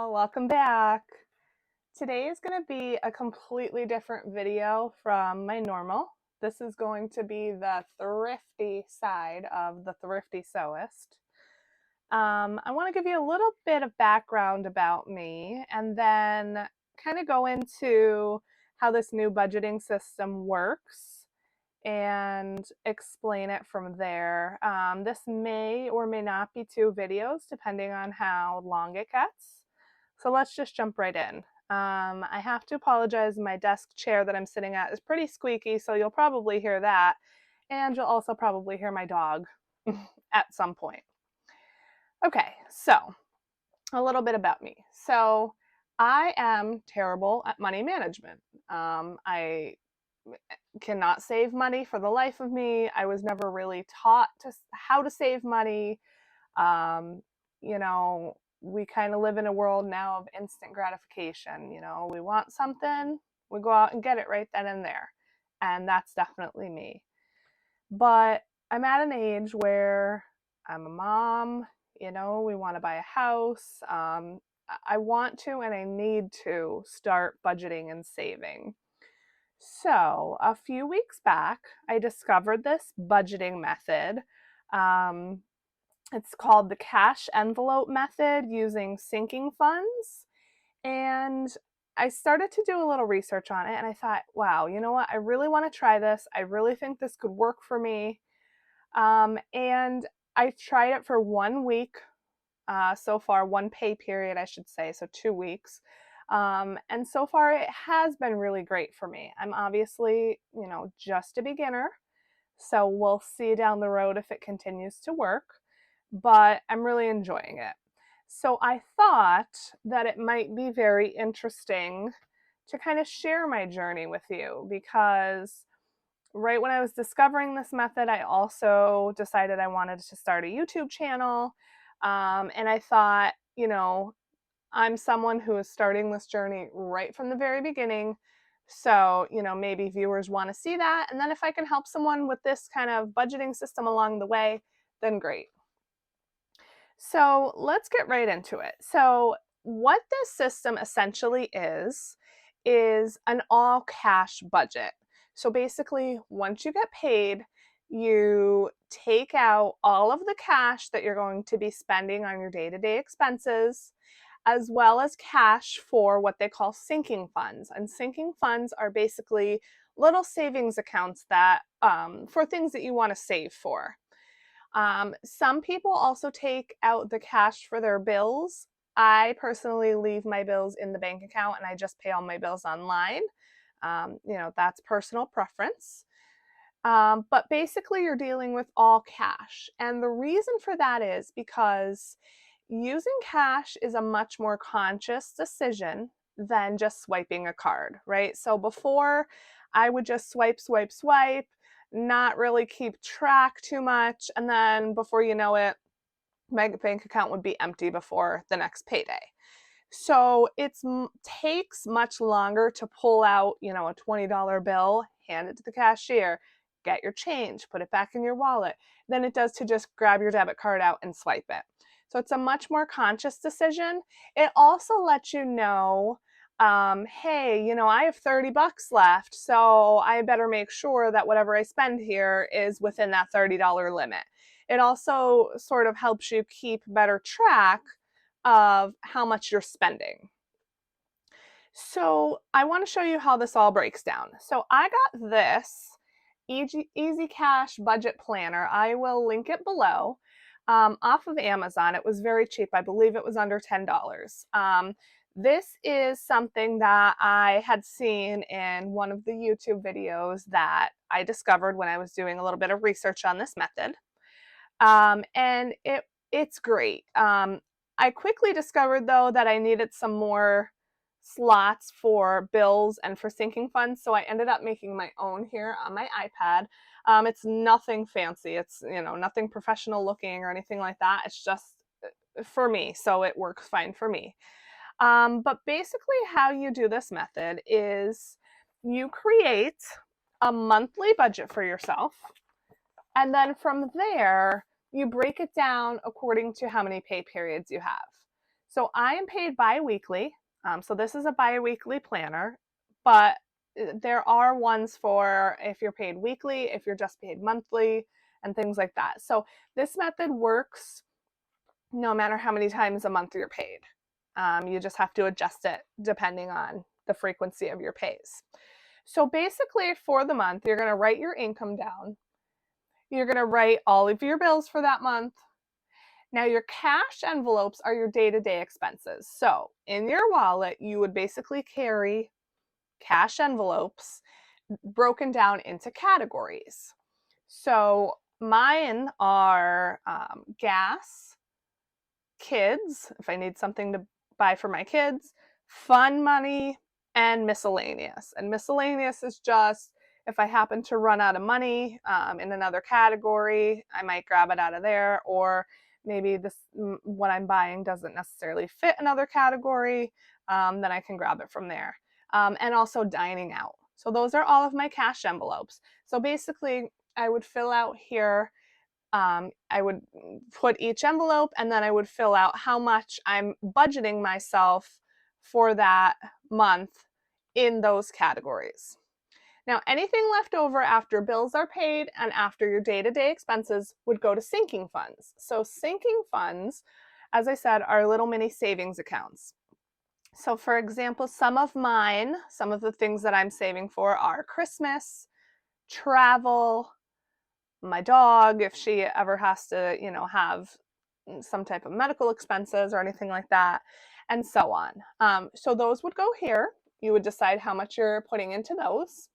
y'all, welcome back. Today is going to be a completely different video from my normal. This is going to be the thrifty side of the Thrifty Sewist. I want to give you a little bit of background about me and then kind of go into how this new budgeting system works and explain it from there. This may or may not be 2 videos depending on how long it gets. So let's just jump right in. I have to apologize, my desk chair that I'm sitting at is pretty squeaky, so you'll probably hear that. And you'll also probably hear my dog at some point. Okay, so a little bit about me. So I am terrible at money management. I cannot save money for the life of me. I was never really taught how to save money. Um, we kind of live in a world now of instant gratification. We want something, we go out and get it right then and there. And that's definitely me. But I'm at an age where I'm a mom, we want to buy a house. I want to and I need to start budgeting and saving. So a few weeks back, I discovered this budgeting method. It's called the cash envelope method using sinking funds. And I started to do a little research on it and I thought, wow, you know what? I really want to try this. I really think this could work for me. And I tried it for 1 week so far, 1 pay period, I should say, so 2 weeks. And so far it has been really great for me. I'm obviously, just a beginner, so we'll see down the road if it continues to work, but I'm really enjoying it. So I thought that it might be very interesting to kind of share my journey with you, because right when I was discovering this method, I also decided I wanted to start a YouTube channel. And I thought, I'm someone who is starting this journey right from the very beginning. So, maybe viewers want to see that. And then if I can help someone with this kind of budgeting system along the way, then great. So let's get right into it. So what this system essentially is an all cash budget. So basically, once you get paid, you take out all of the cash that you're going to be spending on your day-to-day expenses, as well as cash for what they call sinking funds. And sinking funds are basically little savings accounts that for things that you want to save for. Some people also take out the cash for their bills. I personally leave my bills in the bank account and I just pay all my bills online. That's personal preference. But basically you're dealing with all cash. And the reason for that is because using cash is a much more conscious decision than just swiping a card, right? So before, I would just swipe, not really keep track too much, and then before you know it, my bank account would be empty before the next payday. So it takes much longer to pull out, a $20 bill, hand it to the cashier, get your change, put it back in your wallet, than it does to just grab your debit card out and swipe it. So it's a much more conscious decision. It also lets you know, hey, I have 30 bucks left, so I better make sure that whatever I spend here is within that $30 limit. It also sort of helps you keep better track of how much you're spending. So I want to show you how this all breaks down. So I got this Easy Cash budget planner. I will link it below. Off of Amazon. It was very cheap. I believe it was under $10. This is something that I had seen in one of the YouTube videos that I discovered when I was doing a little bit of research on this method. And it's great. I quickly discovered, though, that I needed some more slots for bills and for sinking funds, so I ended up making my own here on my iPad. It's nothing fancy. It's, nothing professional looking or anything like that. It's just for me, so it works fine for me. But basically how you do this method is you create a monthly budget for yourself, and then from there, you break it down according to how many pay periods you have. So I am paid bi-weekly. So this is a bi-weekly planner, but there are ones for if you're paid weekly, if you're just paid monthly, and things like that. So this method works no matter how many times a month you're paid. You just have to adjust it depending on the frequency of your pays. So basically for the month, you're going to write your income down. You're going to write all of your bills for that month. Now your cash envelopes are your day-to-day expenses. So in your wallet, you would basically carry cash envelopes broken down into categories. So mine are gas, kids, if I need something to buy for my kids, fun money, and miscellaneous. And miscellaneous is just if I happen to run out of money in another category, I might grab it out of there, or maybe this what I'm buying doesn't necessarily fit another category, then I can grab it from there. And also dining out. So those are all of my cash envelopes. So basically, I would fill out here I would put each envelope and then I would fill out how much I'm budgeting myself for that month in those categories. Now, anything left over after bills are paid and after your day-to-day expenses would go to sinking funds. So sinking funds, as I said, are little mini savings accounts. So for example, some of the things that I'm saving for are Christmas, travel, my dog, if she ever has to, have some type of medical expenses or anything like that, and so on. So those would go here. You would decide how much you're putting into those.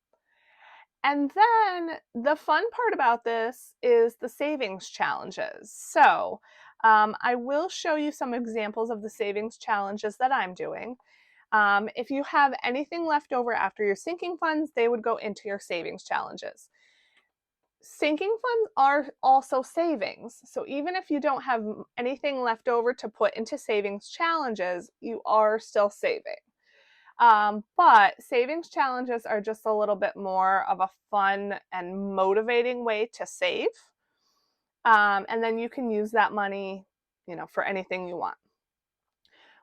And then the fun part about this is the savings challenges. So I will show you some examples of the savings challenges that I'm doing. If you have anything left over after your sinking funds, they would go into your savings challenges. Sinking funds are also savings. So even if you don't have anything left over to put into savings challenges, you are still saving. But savings challenges are just a little bit more of a fun and motivating way to save. And then you can use that money, for anything you want.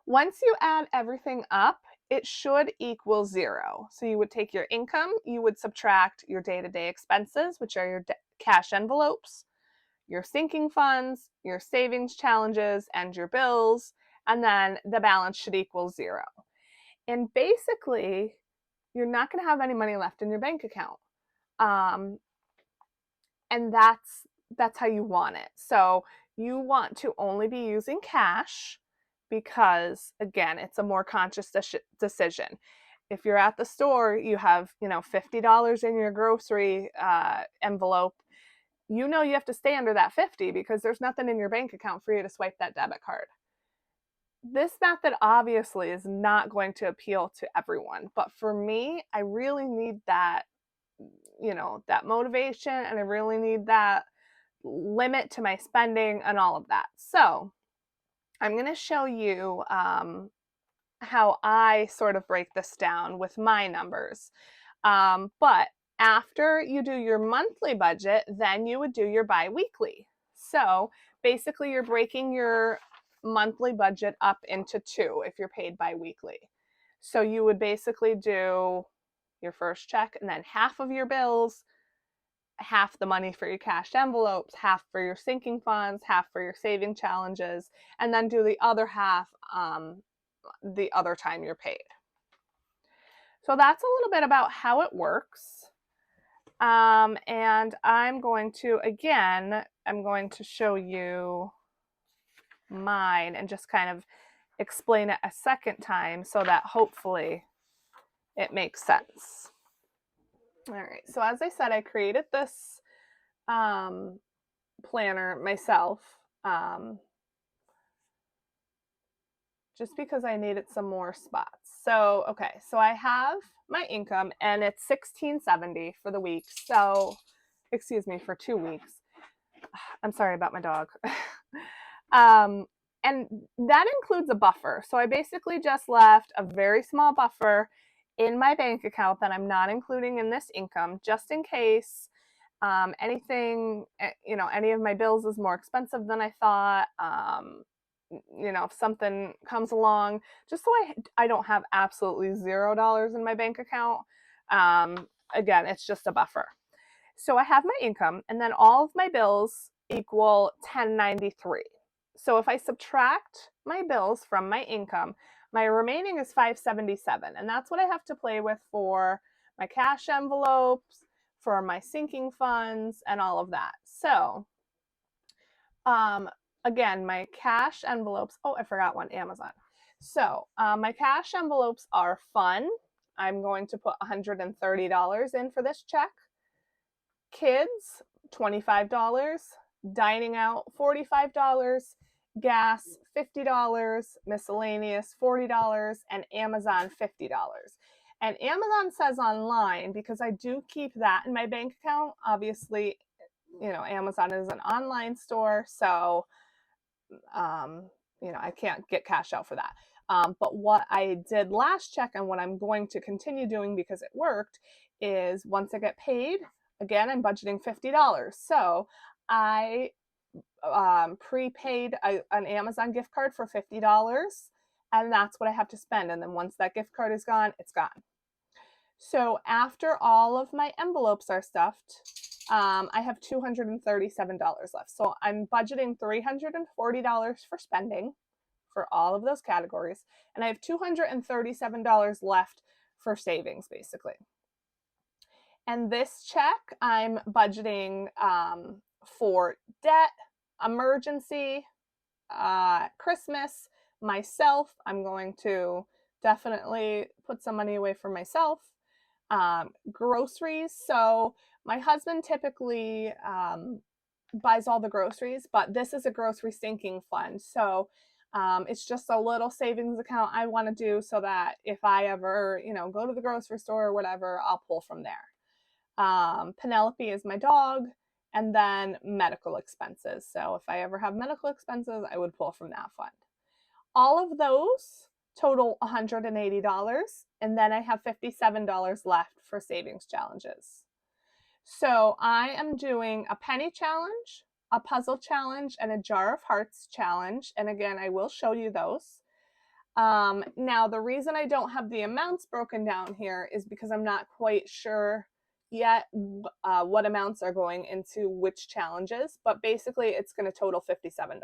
Once you add everything up, it should equal 0. So you would take your income, you would subtract your day-to-day expenses, which are your cash envelopes, your sinking funds, your savings challenges, and your bills, and then the balance should equal 0. And basically, you're not going to have any money left in your bank account. And that's how you want it. So you want to only be using cash because, again, it's a more conscious decision. If you're at the store, you have, $50 in your grocery envelope, you have to stay under that 50 because there's nothing in your bank account for you to swipe that debit card. This method obviously is not going to appeal to everyone, but for me, I really need that, that motivation, and I really need that limit to my spending and all of that. So I'm going to show you how I sort of break this down with my numbers. But after you do your monthly budget, then you would do your bi-weekly. So basically you're breaking your monthly budget up into 2 if you're paid bi-weekly. So you would basically do your first check and then half of your bills, half the money for your cash envelopes, half for your sinking funds, half for your saving challenges, and then do the other half the other time you're paid. So that's a little bit about how it works. And I'm going to show you mine and just kind of explain it a second time so that hopefully it makes sense. All right, so as I said, I created this planner myself just because I needed some more spots. So, okay, so I have my income and it's $16.70 for the week. So, for 2 weeks. I'm sorry about my dog. And that includes a buffer. So I basically just left a very small buffer in my bank account that I'm not including in this income, just in case anything, any of my bills is more expensive than I thought. you know, if something comes along, just so I don't have absolutely $0 in my bank account. Again, it's just a buffer. So I have my income, and then all of my bills equal 1093. So if I subtract my bills from my income, my remaining is 577, and that's what I have to play with for my cash envelopes, for my sinking funds, and all of that. So um, again, my cash envelopes, oh, I forgot one, Amazon. So my cash envelopes are fun. I'm going to put $130 in for this check. Kids, $25. Dining out, $45. Gas, $50. Miscellaneous, $40. And Amazon, $50. And Amazon says online, because I do keep that in my bank account. Obviously, you know, Amazon is an online store, so you know, I can't get cash out for that. But what I did last check, and what I'm going to continue doing because it worked, is once I get paid, again, I'm budgeting $50. So I prepaid an Amazon gift card for $50, and that's what I have to spend. And then once that gift card is gone, it's gone. So after all of my envelopes are stuffed, I have $237 left. So I'm budgeting $340 for spending for all of those categories, and I have $237 left for savings, basically. And this check, I'm budgeting for debt, emergency, Christmas, myself. I'm going to definitely put some money away for myself. Groceries. So my husband typically buys all the groceries, but this is a grocery sinking fund. So it's just a little savings account I want to do so that if I ever, you know, go to the grocery store or whatever, I'll pull from there. Penelope is my dog, and then medical expenses. So if I ever have medical expenses, I would pull from that fund. All of those total $180, and then I have $57 left for savings challenges. So I am doing a penny challenge, a puzzle challenge, and a jar of hearts challenge. And again, I will show you those. Now, the reason I don't have the amounts broken down here is because I'm not quite sure yet what amounts are going into which challenges, but basically it's going to total $57.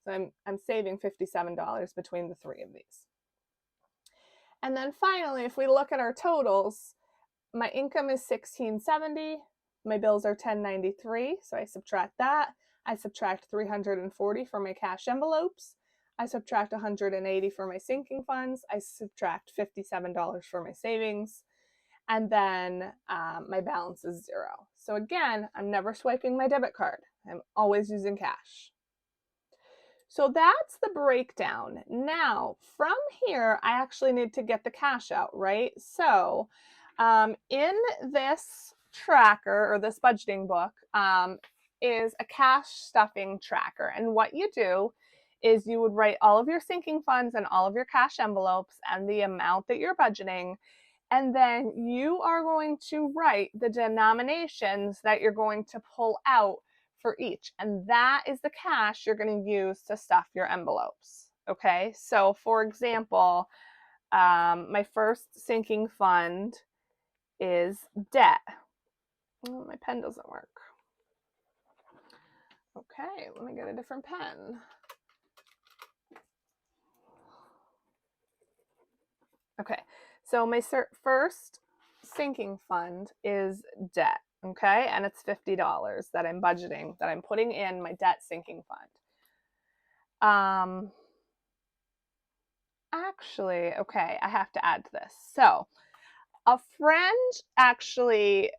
So I'm saving $57 between the three of these. And then finally, if we look at our totals, my income is $1,670. My bills are $1,093, so I subtract that. I subtract $340 for my cash envelopes. I subtract $180 for my sinking funds. I subtract $57 for my savings. And then my balance is $0. So again, I'm never swiping my debit card. I'm always using cash. So that's the breakdown. Now, from here, I actually need to get the cash out, right? So in this tracker, or this budgeting book, is a cash stuffing tracker. And what you do is you would write all of your sinking funds and all of your cash envelopes and the amount that you're budgeting. And then you are going to write the denominations that you're going to pull out for each. And that is the cash you're going to use to stuff your envelopes. Okay, so for example, my first sinking fund is debt. Oh, my pen doesn't work. Okay, let me get a different pen. Okay, so my first sinking fund is debt. Okay, and it's $50 that I'm budgeting, that I'm putting in my debt sinking fund. Actually, okay, I have to add to this. So a friend actually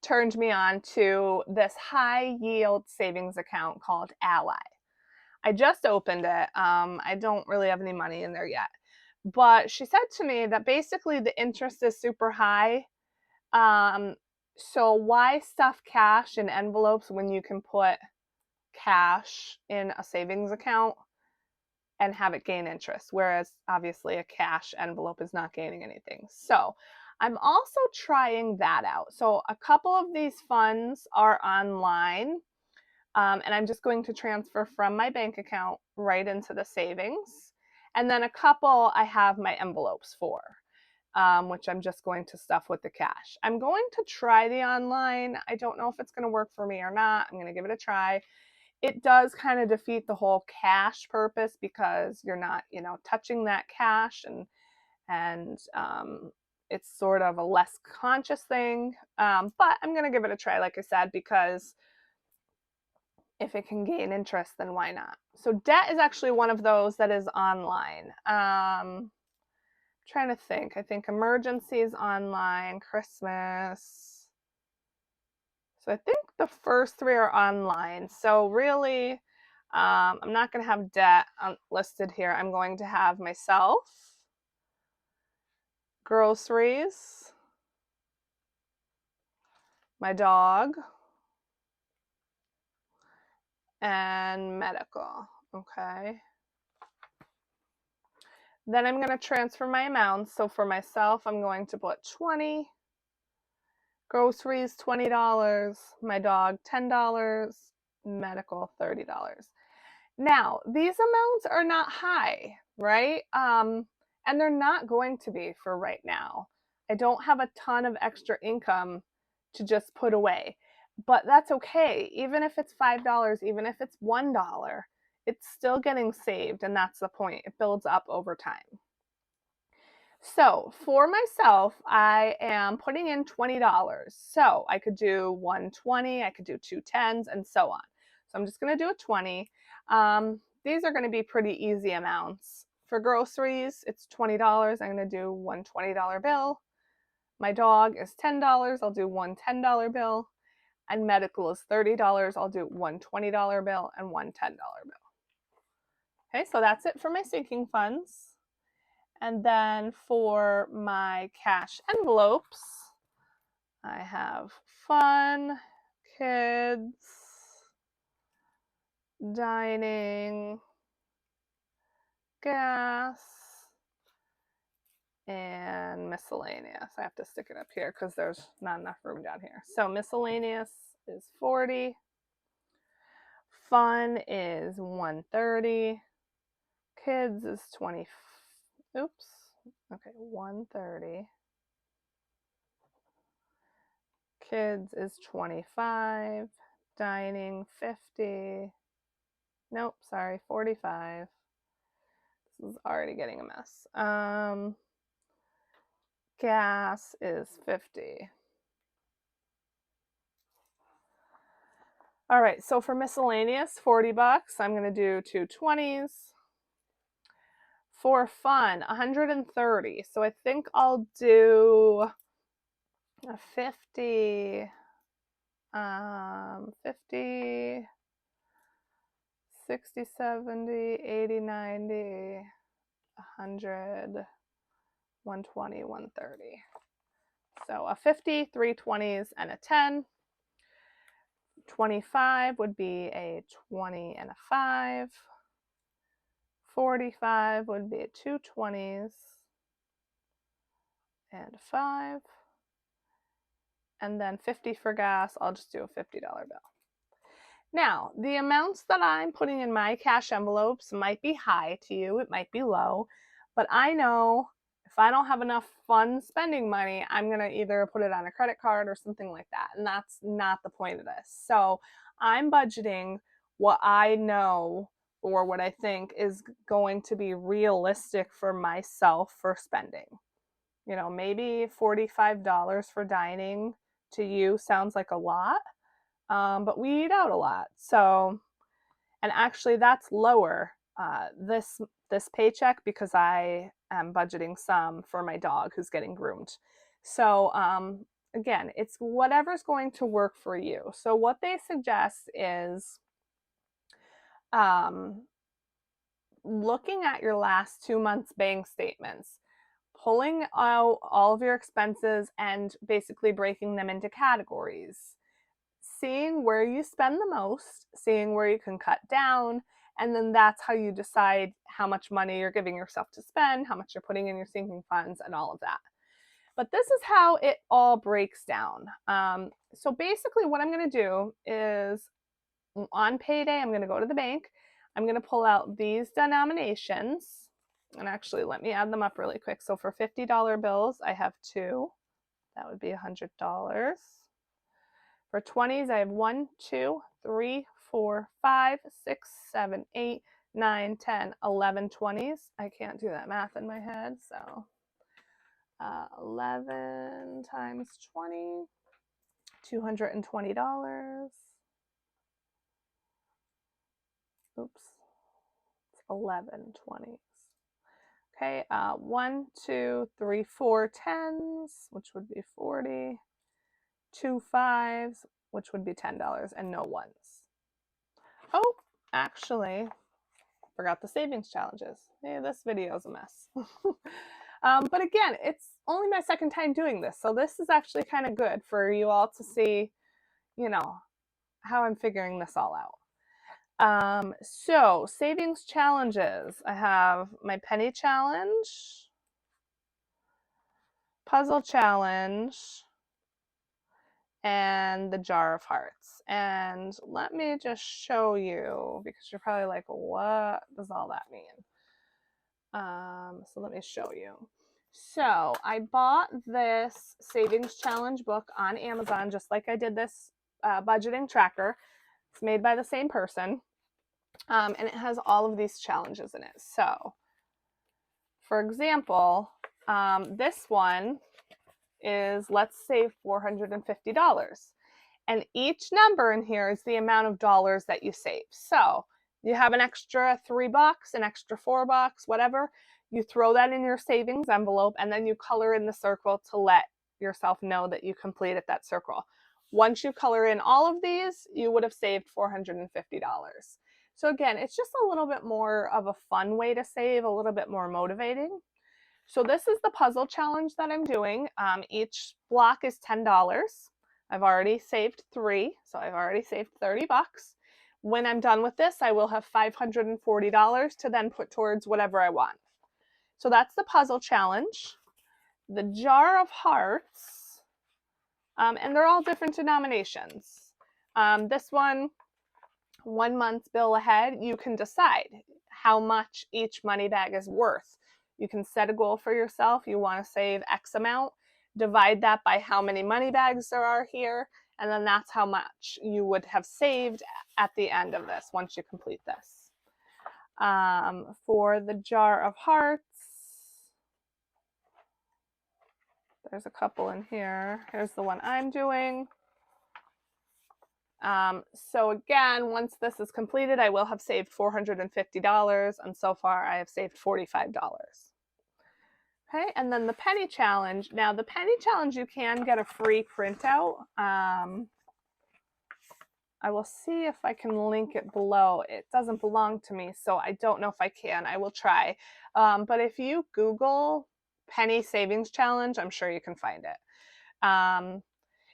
turned me on to this high yield savings account called Ally. I just opened it. I don't really have any money in there yet. But she said to me that basically the interest is super high. So why stuff cash in envelopes when you can put cash in a savings account and have it gain interest, whereas obviously a cash envelope is not gaining anything. So I'm also trying that out. So a couple of these funds are online. And I'm just going to transfer from my bank account right into the savings. And then a couple I have my envelopes for, which I'm just going to stuff with the cash. I'm going to try the online. I don't know if it's going to work for me or not. I'm going to give it a try. It does kind of defeat the whole cash purpose because you're not, touching that cash, and it's sort of a less conscious thing. But I'm going to give it a try, like I said, because if it can gain interest, then why not? So debt is actually one of those that is online. Trying to think. I think emergencies online, Christmas. So I think the first three are online. So really, I'm not going to have debt listed here. I'm going to have myself, groceries, my dog, and medical. Okay. Then I'm going to transfer my amounts. So for myself, I'm going to put 20, groceries $20, my dog $10, medical $30. Now, these amounts are not high, right? And they're not going to be for right now. I don't have a ton of extra income to just put away, but that's okay. Even if it's $5, even if it's $1, it's still getting saved, and that's the point. It builds up over time. So for myself, I am putting in $20. So I could do 120, I could do 2 10s, and so on. So I'm just going to do a 20. These are going to be pretty easy amounts. For groceries, it's $20. I'm going to do one $20 bill. My dog is $10. I'll do one $10 bill. And medical is $30. I'll do one $20 bill and one $10 bill. Okay, so that's it for my sinking funds. And then for my cash envelopes, I have fun, kids, dining, gas, and miscellaneous. I have to stick it up here because there's not enough room down here. So miscellaneous is 40. Fun is 130. Kids is 20. Oops. Okay, 130. Kids is 25. Dining 50. Nope, sorry, 45. This is already getting a mess. Gas is 50. All right, so for miscellaneous, $40. I'm going to do two 20s. For fun, 130. So I think I'll do a 50, 50, 60, 70, 80, 90, 100, 120, 130. So a 50, 3 20s, and a 10. 25 would be a 20 and a 5. 45 would be a 2 20s and a 5. And then 50 for gas, I'll just do a $50 bill. Now, the amounts that I'm putting in my cash envelopes might be high to you, it might be low, but I know if I don't have enough fun spending money, I'm going to either put it on a credit card or something like that, and that's not the point of this. So I'm budgeting what I know or what I think is going to be realistic for myself for spending. Maybe $45 for dining to you sounds like a lot, but we eat out a lot. So, and actually that's lower this paycheck because I am budgeting some for my dog who's getting groomed. So again, it's whatever's going to work for you. So what they suggest is looking at your last 2 months bank statements, pulling out all of your expenses and basically breaking them into categories, seeing where you spend the most, seeing where you can cut down, and then that's how you decide how much money you're giving yourself to spend, how much you're putting in your sinking funds, and all of that. But this is how it all breaks down. So basically what I'm going to do is on payday, I'm going to go to the bank. I'm going to pull out these denominations. And actually, let me add them up really quick. So for $50 bills, I have 2. That would be $100. For 20s, I have 1, 2, 3, 4, 5, 6, 7, 8, 9, 10, 11 20s. I can't do that math in my head, so 11 times 20, $220. Oops, it's 11 20s. Okay, 1, 2, 3, 4 10s, which would be 40. 2 5s, which would be $10, and no 1s. Oh, actually, forgot the savings challenges. Hey, this video is a mess. But again, it's only my second time doing this, so this is actually kind of good for you all to see, you know, how I'm figuring this all out. So savings challenges. I have my penny challenge, puzzle challenge, and the jar of hearts. And let me just show you, because you're probably like, what does all that mean? So let me show you. So I bought this savings challenge book on Amazon, just like I did this budgeting tracker. It's made by the same person. And it has all of these challenges in it. So for example, this one is let's save $450. And each number in here is the amount of dollars that you save. So you have an extra $3, an extra $4, whatever. You throw that in your savings envelope, and then you color in the circle to let yourself know that you completed that circle. Once you color in all of these, you would have saved $450. So again, it's just a little bit more of a fun way to save, a little bit more motivating. So this is the puzzle challenge that I'm doing. Each block is $10. I've already saved 3, so I've already saved $30. When I'm done with this, I will have $540 to then put towards whatever I want. So that's the puzzle challenge. The jar of hearts, and they're all different denominations. This one month bill ahead, you can decide how much each money bag is worth. You can set a goal for yourself. You want to save X amount, divide that by how many money bags there are here, and then that's how much you would have saved at the end of this once you complete this. For the jar of hearts, there's a couple in here. Here's the one I'm doing. So again, once this is completed, I will have saved $450, and so far I have saved $45. Okay, and then the penny challenge. Now the penny challenge, you can get a free printout. I will see if I can link it below. It doesn't belong to me, so I don't know if I can. I will try. But if you Google penny savings challenge, I'm sure you can find it.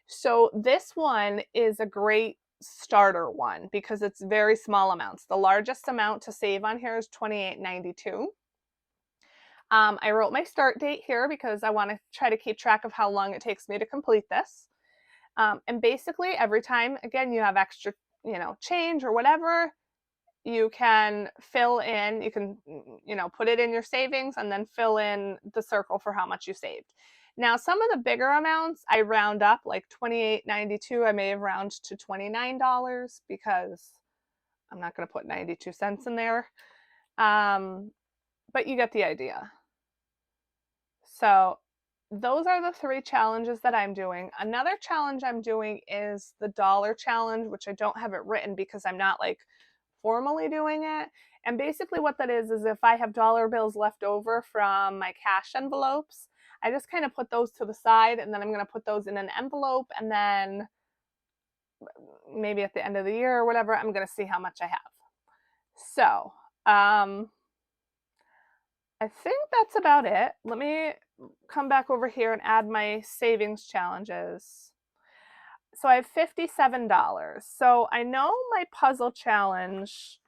So this one is a great starter one because it's very small amounts. The largest amount to save on here is $28.92. I wrote my start date here because I want to try to keep track of how long it takes me to complete this. And basically every time, again, you have extra, change or whatever, you can fill in, you can, put it in your savings and then fill in the circle for how much you saved. Now, some of the bigger amounts, I round up, like $28.92, I may have rounded to $29 because I'm not going to put 92 cents in there. But you get the idea. So those are the 3 challenges that I'm doing. Another challenge I'm doing is the dollar challenge, which I don't have it written because I'm not like formally doing it. And basically what that is if I have dollar bills left over from my cash envelopes, I just kind of put those to the side, and then I'm going to put those in an envelope, and then maybe at the end of the year or whatever, I'm going to see how much I have. So I think that's about it. Let me come back over here and add my savings challenges. So I have $57. So I know my puzzle challenge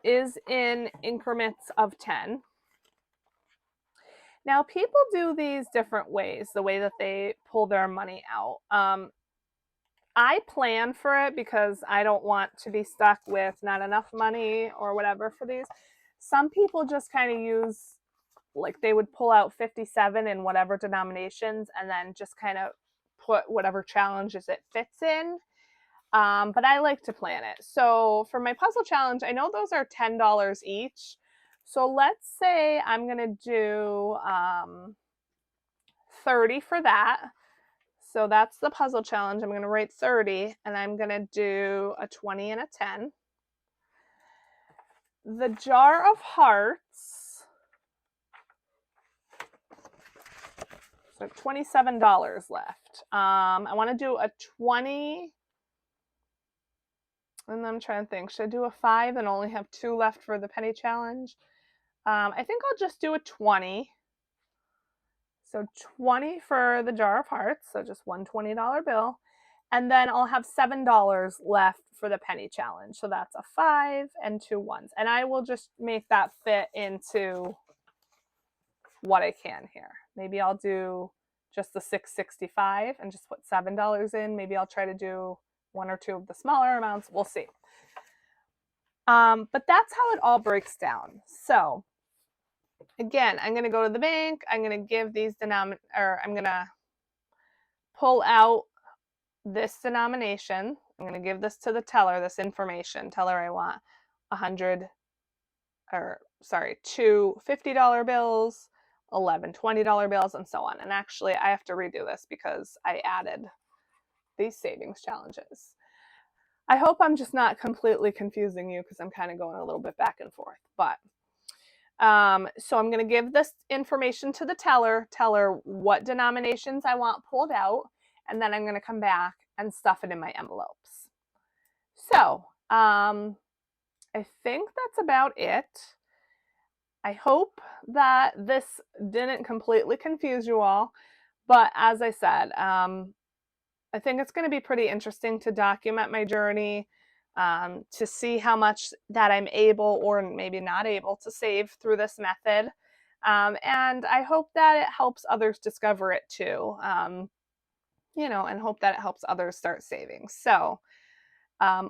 is in increments of 10. Now, people do these different ways, the way that they pull their money out. I plan for it because I don't want to be stuck with not enough money or whatever for these. Some people just kind of use, like, they would pull out 57 in whatever denominations and then just kind of put whatever challenges it fits in. But I like to plan it. So for my puzzle challenge, I know those are $10 each. So let's say I'm going to do 30 for that. So that's the puzzle challenge. I'm going to write 30 and I'm going to do a 20 and a 10. The jar of hearts, so $27 left. I want to do a 20, and I'm trying to think, should I do a 5 and only have 2 left for the penny challenge? I think I'll just do a 20. So 20 for the jar of hearts, so just one $20 bill. And then I'll have $7 left for the penny challenge. So that's a 5 and 2 ones. And I will just make that fit into what I can here. Maybe I'll do just the $6.65 and just put $7 in. Maybe I'll try to do 1 or 2 of the smaller amounts. We'll see. But that's how it all breaks down. So again, I'm going to go to the bank. I'm going to give these I'm going to pull out this denomination. I'm going to give this to the teller, this information. Tell her I want 2 $50 bills, 11 $20 bills, and so on. And actually, I have to redo this because I added these savings challenges. I hope I'm just not completely confusing you because I'm kind of going a little bit back and forth. But so I'm going to give this information to the teller, tell her what denominations I want pulled out, and then I'm going to come back and stuff it in my envelopes. So I think that's about it. I hope that this didn't completely confuse you all, but as I said, I think it's going to be pretty interesting to document my journey, to see how much that I'm able or maybe not able to save through this method. And I hope that it helps others discover it too, and hope that it helps others start saving. So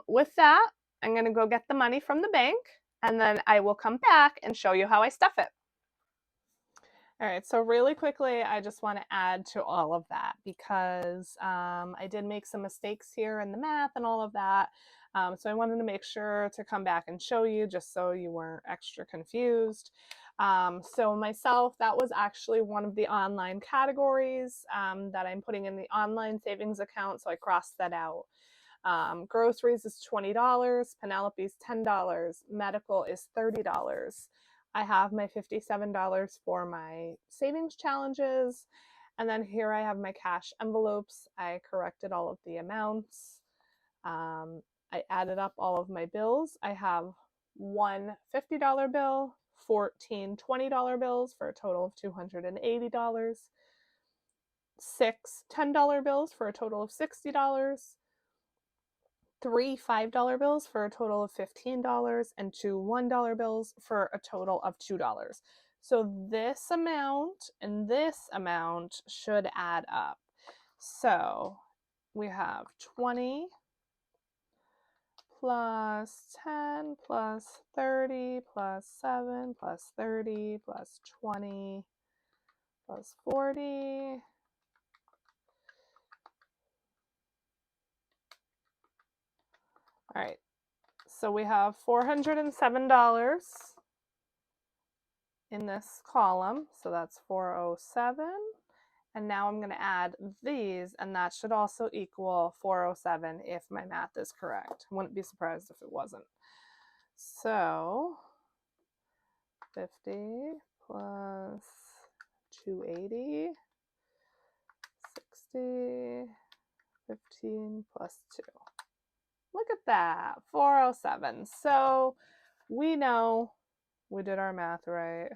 with that, I'm going to go get the money from the bank, and then I will come back and show you how I stuff it. All right, so really quickly, I just want to add to all of that because I did make some mistakes here in the math and all of that. So I wanted to make sure to come back and show you just so you weren't extra confused. So myself, that was actually one of the online categories that I'm putting in the online savings account, so I crossed that out. Groceries is $20, Penelope's $10, medical is $30. I have my $57 for my savings challenges, and then here I have my cash envelopes. I corrected all of the amounts. I added up all of my bills. I have one $50 bill, 14 $20 bills for a total of $280, 6 $10 bills for a total of $60, 3 $5 bills for a total of $15, and 2 $1 bills for a total of $2. So this amount and this amount should add up. So we have 20 plus 10 plus 30 plus 7 plus 30 plus 20 plus 40 . All right, so we have $407 in this column, so that's 407. And now I'm going to add these, and that should also equal 407 if my math is correct. Wouldn't be surprised if it wasn't. So 50 plus 280, 60, 15 plus 2. Look at that, 407. So we know we did our math right.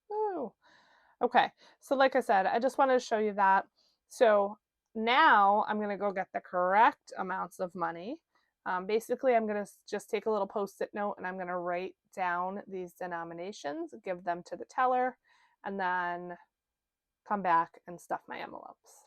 Woo. Okay, so like I said, I just wanted to show you that. So now I'm going to go get the correct amounts of money. Basically, I'm going to just take a little Post-it note and I'm going to write down these denominations, give them to the teller, and then come back and stuff my envelopes.